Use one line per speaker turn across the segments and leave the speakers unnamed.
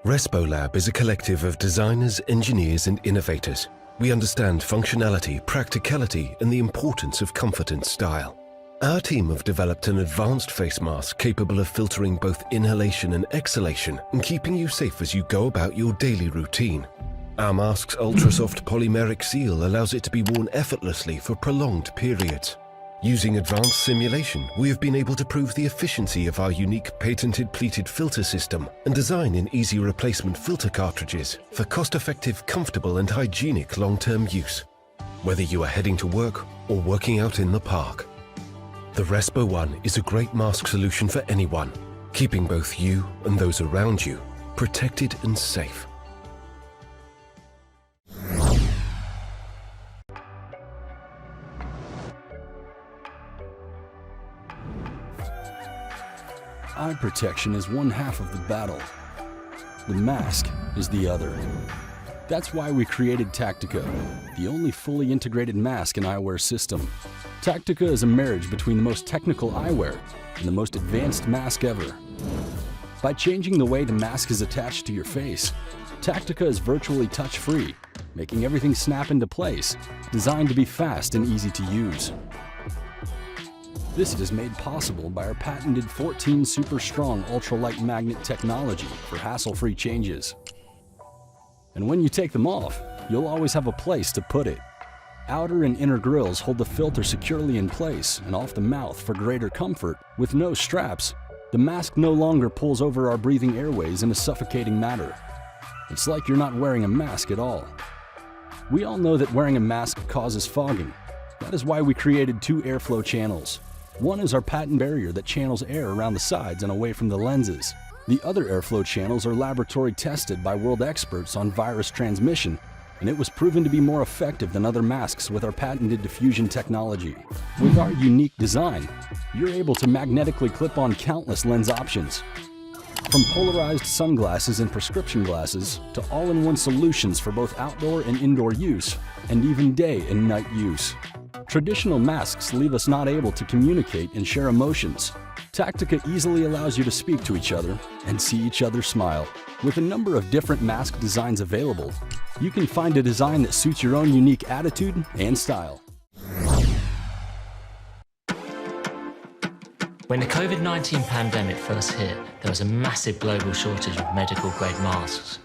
Respo Lab is a collective of designers, engineers and innovators. We understand functionality, practicality and the importance of comfort and style. Our team have developed an advanced face mask capable of filtering both inhalation and exhalation and keeping you safe as you go about your daily routine. Our mask's ultra-soft polymeric seal allows it to be worn effortlessly for prolonged periods. Using advanced simulation, we have been able to prove the efficiency of our unique patented pleated filter system and design in easy replacement filter cartridges for cost-effective, comfortable and hygienic long-term use, whether you are heading to work or working out in the park. The Respo One is a great mask solution for anyone, keeping both you and those around you protected and safe.
Eye protection is one half of the battle. The mask is the other. That's why we created TACTIKA, the only fully integrated mask and eyewear system. TACTIKA is a marriage between the most technical eyewear and the most advanced mask ever. By changing the way the mask is attached to your face, TACTIKA is virtually touch-free, making everything snap into place, designed to be fast and easy to use. This is made possible by our patented 14 super strong ultralight magnet technology for hassle-free changes. And when you take them off, you'll always have a place to put it. Outer and inner grills hold the filter securely in place and off the mouth for greater comfort. With no straps, the mask no longer pulls over our breathing airways in a suffocating manner. It's like you're not wearing a mask at all. We all know that wearing a mask causes fogging. That is why we created two airflow channels. One is our patent barrier that channels air around the sides and away from the lenses. The other airflow channels are laboratory tested by world experts on virus transmission, and it was proven to be more effective than other masks with our patented diffusion technology. With our unique design, you're able to magnetically clip on countless lens options. From polarized sunglasses and prescription glasses to all-in-one solutions for both outdoor and indoor use, and even day and night use. Traditional masks leave us not able to communicate and share emotions. TACTIKA easily allows you to speak to each other and see each other smile. With a number of different mask designs available, you can find a design that suits your own unique attitude and style.
When the COVID-19 pandemic first hit, there was a massive global shortage of medical-grade masks.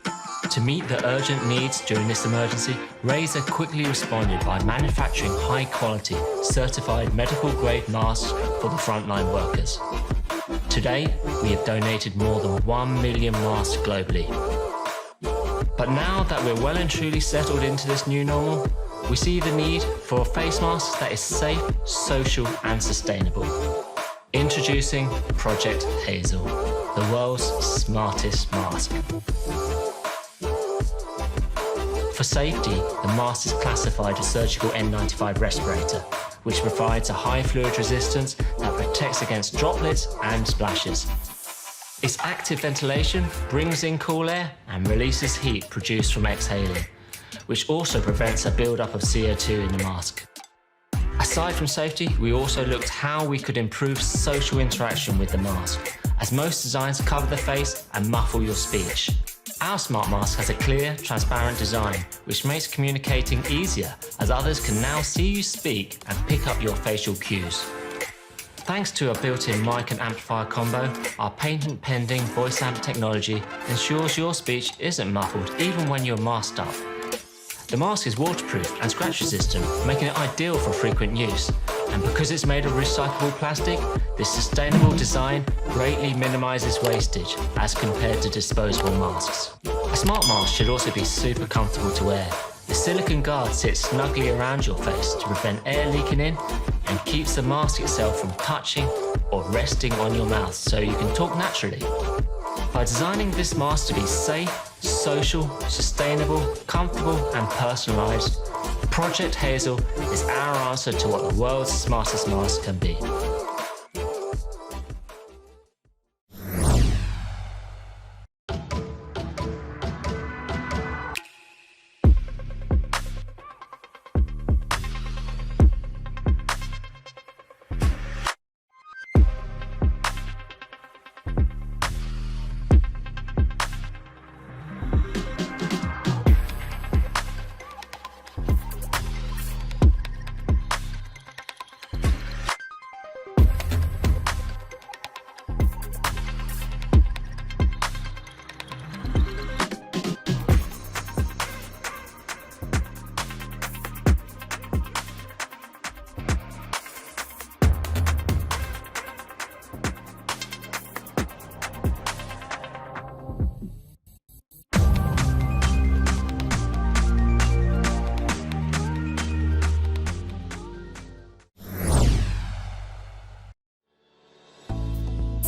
To meet the urgent needs during this emergency, Razer quickly responded by manufacturing high-quality, certified medical-grade masks for the frontline workers. Today, we have donated more than 1 million masks globally. But now that we're well and truly settled into this new normal, we see the need for a face mask that is safe, social and sustainable. Introducing Project Hazel, the world's smartest mask. For safety, the mask is classified as surgical N95 respirator, which provides a high fluid resistance that protects against droplets and splashes. Its active ventilation brings in cool air and releases heat produced from exhaling, which also prevents a build-up of CO2 in the mask. Aside from safety, we also looked how we could improve social interaction with the mask, as most designs cover the face and muffle your speech. Our smart mask has a clear, transparent design, which makes communicating easier, as others can now see you speak and pick up your facial cues. Thanks to our built-in mic and amplifier combo, our patent-pending voice amp technology ensures your speech isn't muffled even when you're masked up. The mask is waterproof and scratch resistant, making it ideal for frequent use. And because it's made of recyclable plastic, this sustainable design greatly minimises wastage as compared to disposable masks. A smart mask should also be super comfortable to wear. The silicone guard sits snugly around your face to prevent air leaking in and keeps the mask itself from touching or resting on your mouth so you can talk naturally. By designing this mask to be safe, social, sustainable, comfortable and personalised, Project Hazel is our answer to what the world's smartest mask can be.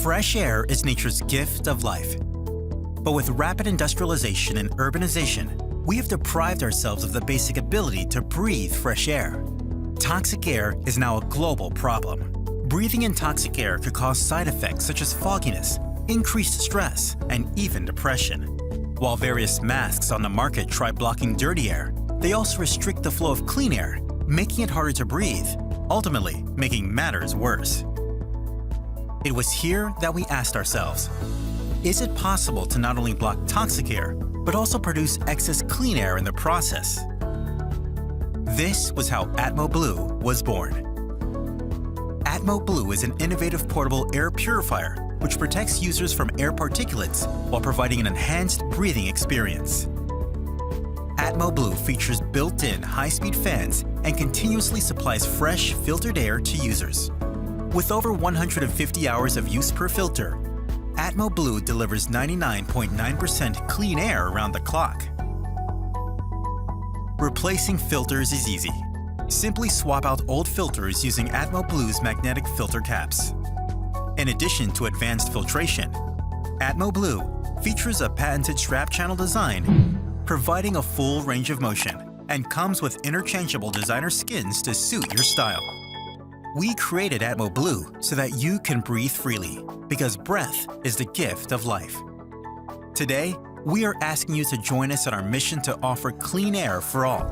Fresh air is nature's gift of life. But with rapid industrialization and urbanization, we have deprived ourselves of the basic ability to breathe fresh air. Toxic air is now a global problem. Breathing in toxic air could cause side effects such as fogginess, increased stress, and even depression. While various masks on the market try blocking dirty air, they also restrict the flow of clean air, making it harder to breathe, ultimately making matters worse. It was here that we asked ourselves, is it possible to not only block toxic air, but also produce excess clean air in the process? This was how ATMOBLUE was born. ATMOBLUE is an innovative portable air purifier which protects users from air particulates while providing an enhanced breathing experience. ATMOBLUE features built-in high-speed fans and continuously supplies fresh, filtered air to users. With over 150 hours of use per filter, ATMOBLUE delivers 99.9% clean air around the clock. Replacing filters is easy. Simply swap out old filters using ATMOBLUE's magnetic filter caps. In addition to advanced filtration, ATMOBLUE features a patented strap channel design, providing a full range of motion, and comes with interchangeable designer skins to suit your style. We created ATMOBLUE so that you can breathe freely, because breath is the gift of life. Today, we are asking you to join us in our mission to offer clean air for all.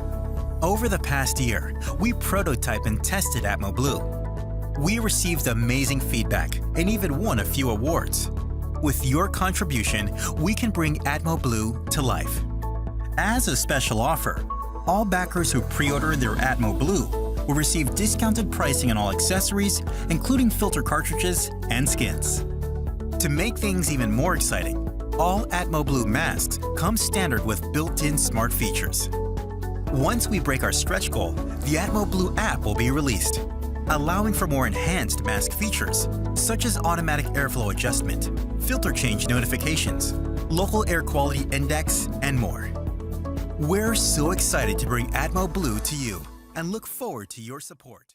Over the past year, we prototyped and tested ATMOBLUE. We received amazing feedback and even won a few awards. With your contribution, we can bring ATMOBLUE to life. As a special offer, all backers who pre-order their ATMOBLUE will receive discounted pricing on all accessories, including filter cartridges and skins. To make things even more exciting, all ATMOBLUE masks come standard with built-in smart features. Once we break our stretch goal, the ATMOBLUE app will be released, allowing for more enhanced mask features, such as automatic airflow adjustment, filter change notifications, local air quality index, and more. We're so excited to bring ATMOBLUE to you and look forward to your support.